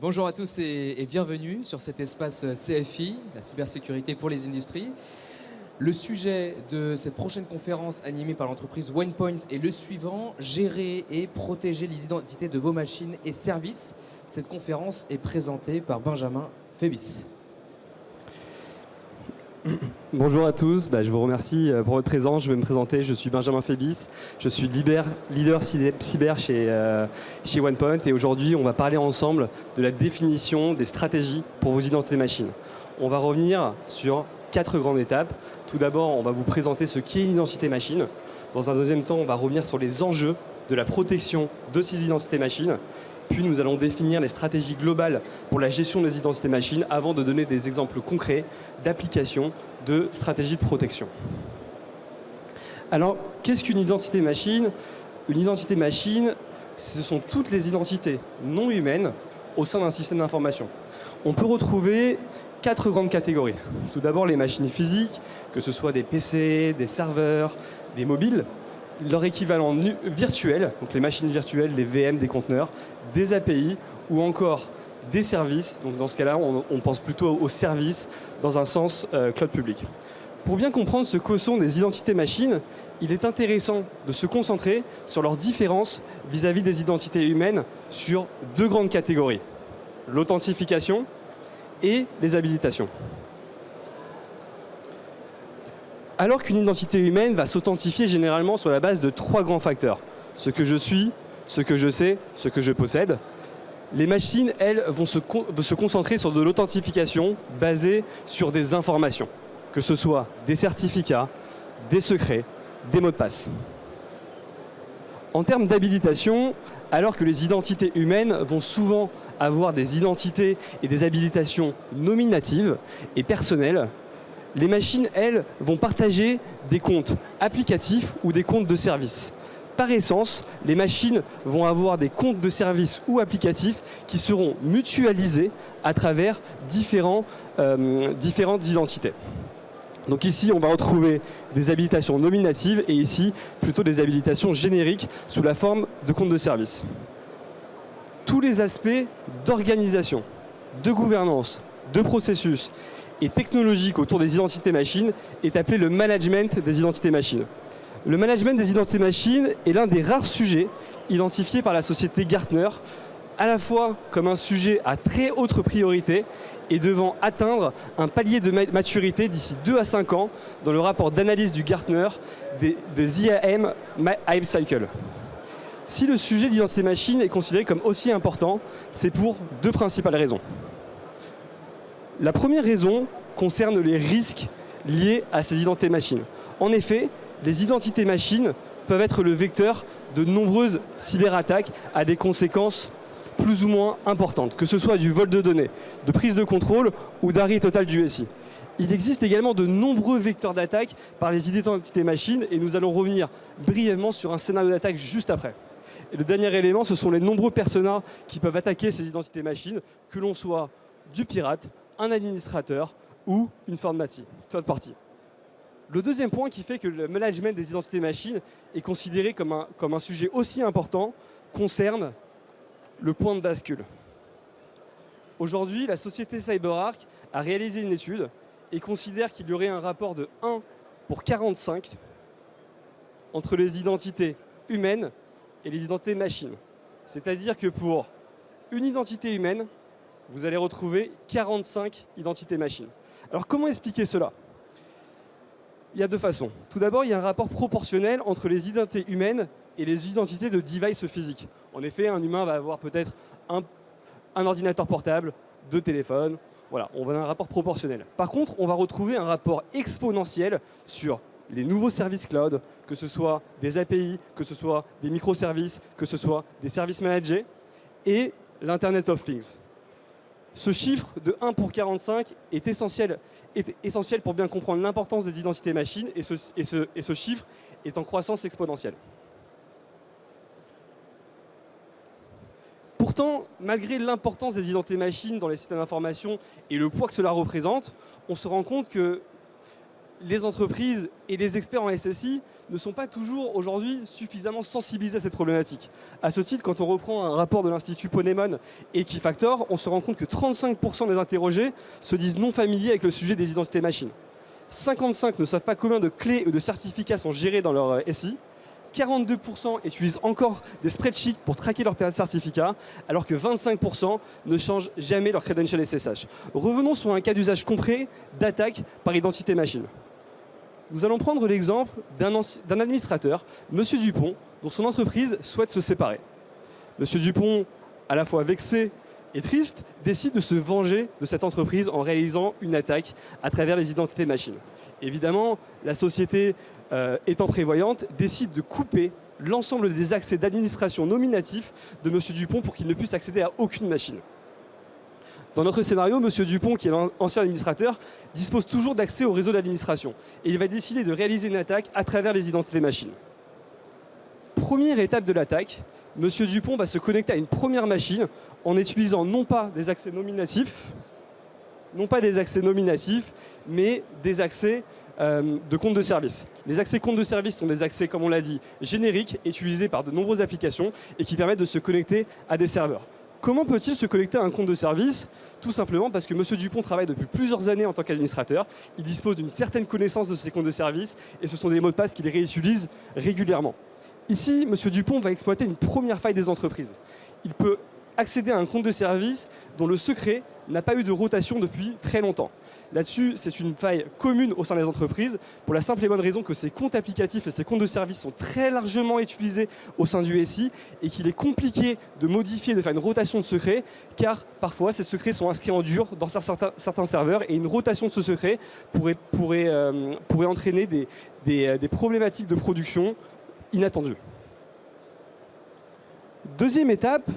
Bonjour à tous et bienvenue sur cet espace CFI, la cybersécurité pour les industries. Le sujet de cette prochaine conférence animée par l'entreprise OnePoint est le suivant: gérer et protéger les identités de vos machines et services. Cette conférence est présentée par Benjamin Fébis. Bonjour à tous, je vous remercie pour votre présence. Je vais me présenter, je suis Benjamin Fébis, je suis leader cyber chez OnePoint et aujourd'hui on va parler ensemble de la définition des stratégies pour vos identités machines. On va revenir sur 4 grandes étapes. Tout d'abord, on va vous présenter ce qu'est une identité machine. Dans un deuxième temps, on va revenir sur les enjeux de la protection de ces identités machines. Puis nous allons définir les stratégies globales pour la gestion des identités machines avant de donner des exemples concrets d'application de stratégies de protection. Alors, qu'est-ce qu'une identité machine? Une identité machine, ce sont toutes les identités non humaines au sein d'un système d'information. On peut retrouver 4 grandes catégories. Tout d'abord, les machines physiques, que ce soit des PC, des serveurs, des mobiles. Leur équivalent virtuel, donc les machines virtuelles, les VM, des conteneurs, des API ou encore des services. Donc dans ce cas-là, on pense plutôt aux services dans un sens cloud public. Pour bien comprendre ce que sont des identités machines, il est intéressant de se concentrer sur leurs différences vis-à-vis des identités humaines sur 2 grandes catégories: l'authentification et les habilitations. Alors qu'une identité humaine va s'authentifier généralement sur la base de 3 grands facteurs: ce que je suis, ce que je sais, ce que je possède. Les machines, elles, vont se concentrer sur de l'authentification basée sur des informations, que ce soit des certificats, des secrets, des mots de passe. En termes d'habilitation, alors que les identités humaines vont souvent avoir des identités et des habilitations nominatives et personnelles, les machines, elles, vont partager des comptes applicatifs ou des comptes de services. Par essence, les machines vont avoir des comptes de services ou applicatifs qui seront mutualisés à travers différentes identités. Donc ici, on va retrouver des habilitations nominatives et ici, plutôt des habilitations génériques sous la forme de comptes de services. Tous les aspects d'organisation, de gouvernance, de processus et technologique autour des identités machines est appelé le management des identités machines. Le management des identités machines est l'un des rares sujets identifiés par la société Gartner, à la fois comme un sujet à très haute priorité et devant atteindre un palier de maturité d'ici 2 à 5 ans dans le rapport d'analyse du Gartner des IAM Hype Cycle. Si le sujet d'identité machine est considéré comme aussi important, c'est pour 2 principales raisons. La première raison concerne les risques liés à ces identités machines. En effet, les identités machines peuvent être le vecteur de nombreuses cyberattaques à des conséquences plus ou moins importantes, que ce soit du vol de données, de prise de contrôle ou d'arrêt total du SI. Il existe également de nombreux vecteurs d'attaque par les identités machines et nous allons revenir brièvement sur un scénario d'attaque juste après. Et le dernier élément, ce sont les nombreux personas qui peuvent attaquer ces identités machines, que l'on soit du pirate, un administrateur ou une third party. Le deuxième point qui fait que le management des identités machines est considéré comme un sujet aussi important concerne le point de bascule. Aujourd'hui, la société CyberArk a réalisé une étude et considère qu'il y aurait un rapport de 1 pour 45 entre les identités humaines et les identités machines. C'est-à-dire que pour une identité humaine, vous allez retrouver 45 identités machines. Alors comment expliquer cela? Il y a 2 façons. Tout d'abord, il y a un rapport proportionnel entre les identités humaines et les identités de devices physiques. En effet, un humain va avoir peut-être un ordinateur portable, 2 téléphones. Voilà, on va avoir un rapport proportionnel. Par contre, on va retrouver un rapport exponentiel sur les nouveaux services cloud, que ce soit des API, que ce soit des microservices, que ce soit des services managés et l'Internet of Things. Ce chiffre de 1 pour 45 est essentiel pour bien comprendre l'importance des identités machines et ce chiffre est en croissance exponentielle. Pourtant, malgré l'importance des identités machines dans les systèmes d'information et le poids que cela représente, on se rend compte que les entreprises et les experts en SSI ne sont pas toujours aujourd'hui suffisamment sensibilisés à cette problématique. À ce titre, quand on reprend un rapport de l'Institut Ponemon et Keyfactor, on se rend compte que 35% des interrogés se disent non familiers avec le sujet des identités machines. 55 ne savent pas combien de clés ou de certificats sont gérés dans leur SI. 42% utilisent encore des spreadsheets pour traquer leurs certificats, alors que 25% ne changent jamais leur credential SSH. Revenons sur un cas d'usage concret d'attaque par identité machine. Nous allons prendre l'exemple d'un administrateur, M. Dupont, dont son entreprise souhaite se séparer. M. Dupont, à la fois vexé et triste, décide de se venger de cette entreprise en réalisant une attaque à travers les identités machines. Évidemment, la société étant prévoyante, décide de couper l'ensemble des accès d'administration nominatifs de M. Dupont pour qu'il ne puisse accéder à aucune machine. Dans notre scénario, M. Dupont, qui est l'ancien administrateur, dispose toujours d'accès au réseau d'administration. Et il va décider de réaliser une attaque à travers les identités machines. Première étape de l'attaque, M. Dupont va se connecter à une première machine en utilisant non pas des accès nominatifs, mais des accès de compte de service. Les accès compte de service sont des accès, comme on l'a dit, génériques, utilisés par de nombreuses applications et qui permettent de se connecter à des serveurs. Comment peut-il se connecter à un compte de service? Tout simplement parce que M. Dupont travaille depuis plusieurs années en tant qu'administrateur. Il dispose d'une certaine connaissance de ces comptes de service et ce sont des mots de passe qu'il réutilise régulièrement. Ici, M. Dupont va exploiter une première faille des entreprises. Il peut accéder à un compte de service dont le secret n'a pas eu de rotation depuis très longtemps. Là-dessus, c'est une faille commune au sein des entreprises pour la simple et bonne raison que ces comptes applicatifs et ces comptes de service sont très largement utilisés au sein du SI et qu'il est compliqué de modifier, de faire une rotation de secret car parfois ces secrets sont inscrits en dur dans certains serveurs et une rotation de ce secret pourrait entraîner des problématiques de production inattendues. Deuxième étape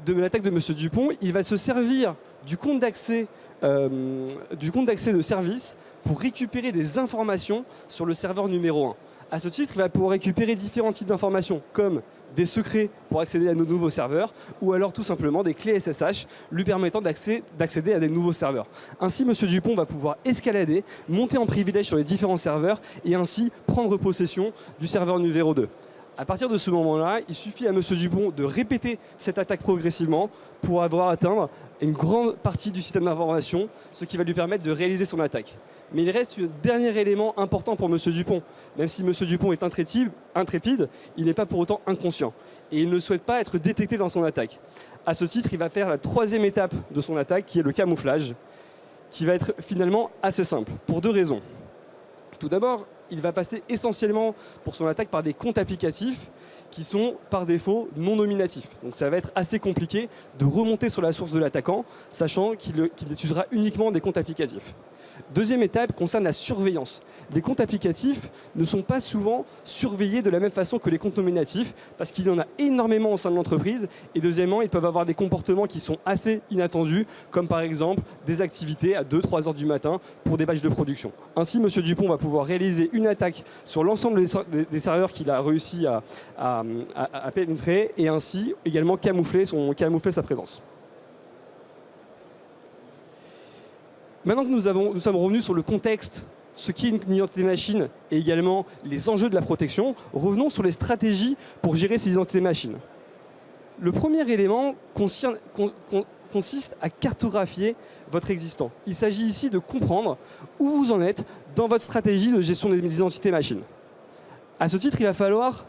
de l'attaque de M. Dupont, il va se servir du compte d'accès de service pour récupérer des informations sur le serveur numéro 1. À ce titre, il va pouvoir récupérer différents types d'informations comme des secrets pour accéder à nos nouveaux serveurs ou alors tout simplement des clés SSH lui permettant d'accéder à des nouveaux serveurs. Ainsi, M. Dupont va pouvoir escalader, monter en privilège sur les différents serveurs et ainsi prendre possession du serveur numéro 2. À partir de ce moment-là, il suffit à M. Dupont de répéter cette attaque progressivement pour avoir atteint une grande partie du système d'information, ce qui va lui permettre de réaliser son attaque. Mais il reste un dernier élément important pour M. Dupont. Même si M. Dupont est intrépide, il n'est pas pour autant inconscient. Et il ne souhaite pas être détecté dans son attaque. À ce titre, il va faire la troisième étape de son attaque, qui est le camouflage, qui va être finalement assez simple, pour deux raisons. Tout d'abord, il va passer essentiellement pour son attaque par des comptes applicatifs qui sont par défaut non nominatifs. Donc ça va être assez compliqué de remonter sur la source de l'attaquant, sachant qu'il utilisera uniquement des comptes applicatifs. Deuxième étape concerne la surveillance. Les comptes applicatifs ne sont pas souvent surveillés de la même façon que les comptes nominatifs parce qu'il y en a énormément au sein de l'entreprise et deuxièmement, ils peuvent avoir des comportements qui sont assez inattendus comme par exemple des activités à 2-3 heures du matin pour des batchs de production. Ainsi, M. Dupont va pouvoir réaliser une attaque sur l'ensemble des serveurs qu'il a réussi à pénétrer et ainsi également camoufler sa présence. Maintenant que nous sommes revenus sur le contexte, ce qu'est une identité machine et également les enjeux de la protection, revenons sur les stratégies pour gérer ces identités machines. Le premier élément consiste à cartographier votre existant. Il s'agit ici de comprendre où vous en êtes dans votre stratégie de gestion des identités machines. À ce titre, il va falloir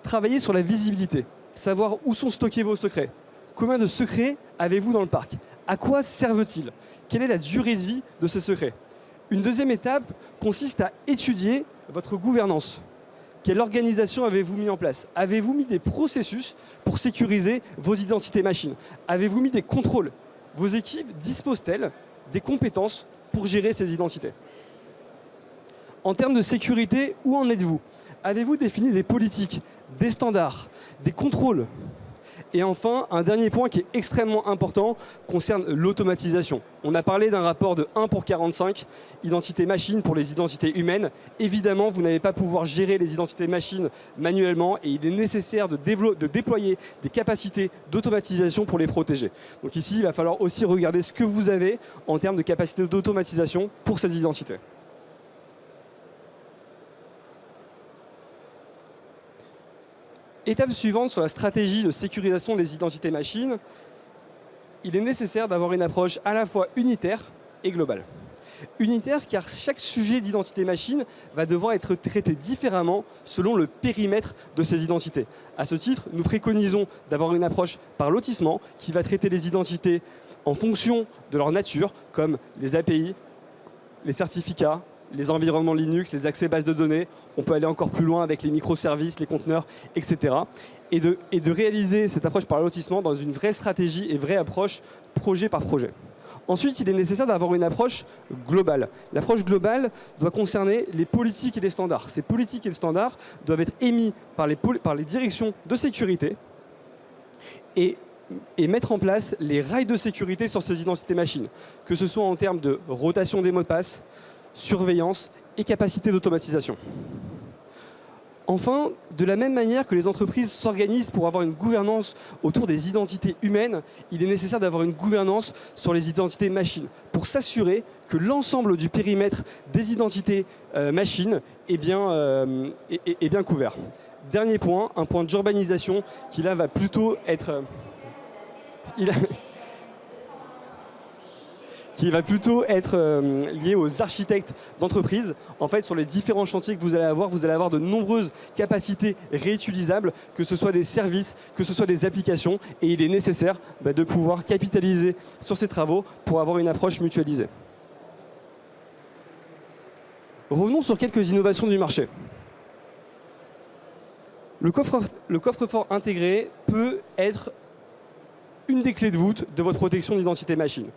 travailler sur la visibilité, savoir où sont stockés vos secrets. Combien de secrets avez-vous dans le parc? À quoi servent-ils? Quelle est la durée de vie de ces secrets? Une deuxième étape consiste à étudier votre gouvernance. Quelle organisation avez-vous mis en place? Avez-vous mis des processus pour sécuriser vos identités machines? Avez-vous mis des contrôles? Vos équipes disposent-elles des compétences pour gérer ces identités? En termes de sécurité, où en êtes-vous? Avez-vous défini des politiques, des standards, des contrôles? Et enfin, un dernier point qui est extrêmement important concerne l'automatisation. On a parlé d'un rapport de 1 pour 45, identité machine pour les identités humaines. Évidemment, vous n'allez pas pouvoir gérer les identités machines manuellement et il est nécessaire de déployer des capacités d'automatisation pour les protéger. Donc ici, il va falloir aussi regarder ce que vous avez en termes de capacité d'automatisation pour ces identités. Étape suivante sur la stratégie de sécurisation des identités machines, il est nécessaire d'avoir une approche à la fois unitaire et globale. Unitaire car chaque sujet d'identité machine va devoir être traité différemment selon le périmètre de ces identités. À ce titre, nous préconisons d'avoir une approche par lotissement qui va traiter les identités en fonction de leur nature, comme les API, les certificats, les environnements Linux, les accès bases de données. On peut aller encore plus loin avec les microservices, les conteneurs, etc. Et de réaliser cette approche par lotissement dans une vraie stratégie et vraie approche projet par projet. Ensuite, il est nécessaire d'avoir une approche globale. L'approche globale doit concerner les politiques et les standards. Ces politiques et les standards doivent être émis par les directions de sécurité et mettre en place les rails de sécurité sur ces identités machines, que ce soit en termes de rotation des mots de passe, surveillance et capacité d'automatisation. Enfin, de la même manière que les entreprises s'organisent pour avoir une gouvernance autour des identités humaines, il est nécessaire d'avoir une gouvernance sur les identités machines pour s'assurer que l'ensemble du périmètre des identités machines est bien couvert. Dernier point, un point d'urbanisation qui là va plutôt être... qui va plutôt être lié aux architectes d'entreprise. En fait, sur les différents chantiers que vous allez avoir de nombreuses capacités réutilisables, que ce soit des services, que ce soit des applications, et il est nécessaire de pouvoir capitaliser sur ces travaux pour avoir une approche mutualisée. Revenons sur quelques innovations du marché. Le coffre-fort intégré peut être une des clés de voûte de votre protection d'identité machine.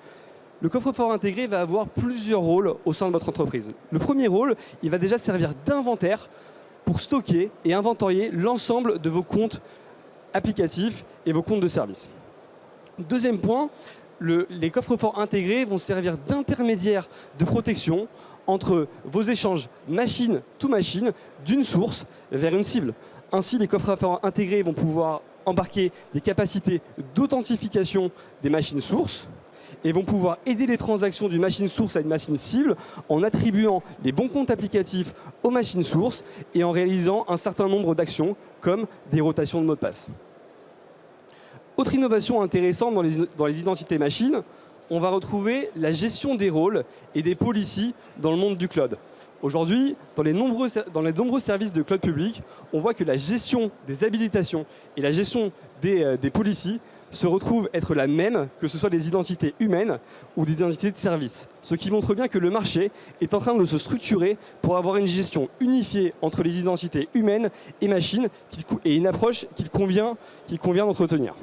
Le coffre-fort intégré va avoir plusieurs rôles au sein de votre entreprise. Le premier rôle, il va déjà servir d'inventaire pour stocker et inventorier l'ensemble de vos comptes applicatifs et vos comptes de service. Deuxième point, les coffres-forts intégrés vont servir d'intermédiaire de protection entre vos échanges machine to machine d'une source vers une cible. Ainsi, les coffres-forts intégrés vont pouvoir embarquer des capacités d'authentification des machines sources et vont pouvoir aider les transactions d'une machine source à une machine cible en attribuant les bons comptes applicatifs aux machines sources et en réalisant un certain nombre d'actions comme des rotations de mots de passe. Autre innovation intéressante dans les identités machines, on va retrouver la gestion des rôles et des policies dans le monde du cloud. Aujourd'hui, dans les nombreux services de cloud public, on voit que la gestion des habilitations et la gestion des policies se retrouve être la même, que ce soit des identités humaines ou des identités de service. Ce qui montre bien que le marché est en train de se structurer pour avoir une gestion unifiée entre les identités humaines et machines et une approche qu'il convient d'entretenir.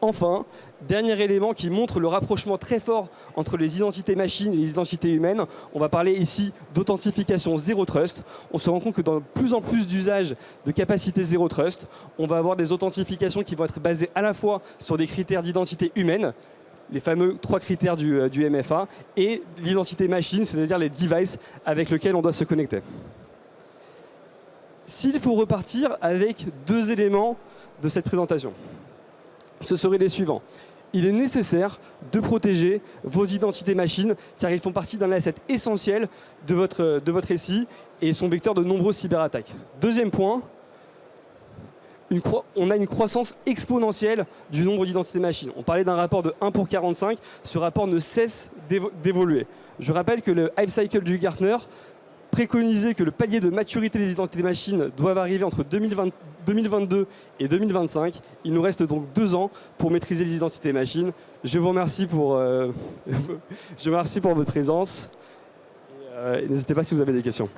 Enfin, dernier élément qui montre le rapprochement très fort entre les identités machines et les identités humaines, on va parler ici d'authentification Zero Trust. On se rend compte que dans de plus en plus d'usages de capacités Zero Trust, on va avoir des authentifications qui vont être basées à la fois sur des critères d'identité humaine, les fameux 3 critères du MFA, et l'identité machine, c'est-à-dire les devices avec lesquels on doit se connecter. S'il faut repartir avec 2 éléments de cette présentation, ce seraient les suivants. Il est nécessaire de protéger vos identités machines car ils font partie d'un asset essentiel de votre SI et sont vecteurs de nombreuses cyberattaques. Deuxième point, on a une croissance exponentielle du nombre d'identités machines. On parlait d'un rapport de 1 pour 45, ce rapport ne cesse d'évoluer. Je rappelle que le Hype Cycle du Gartner préconisait que le palier de maturité des identités machines doivent arriver entre 2022 et 2025. Il nous reste donc 2 ans pour maîtriser les identités machines. Je vous remercie pour votre présence. N'hésitez pas si vous avez des questions.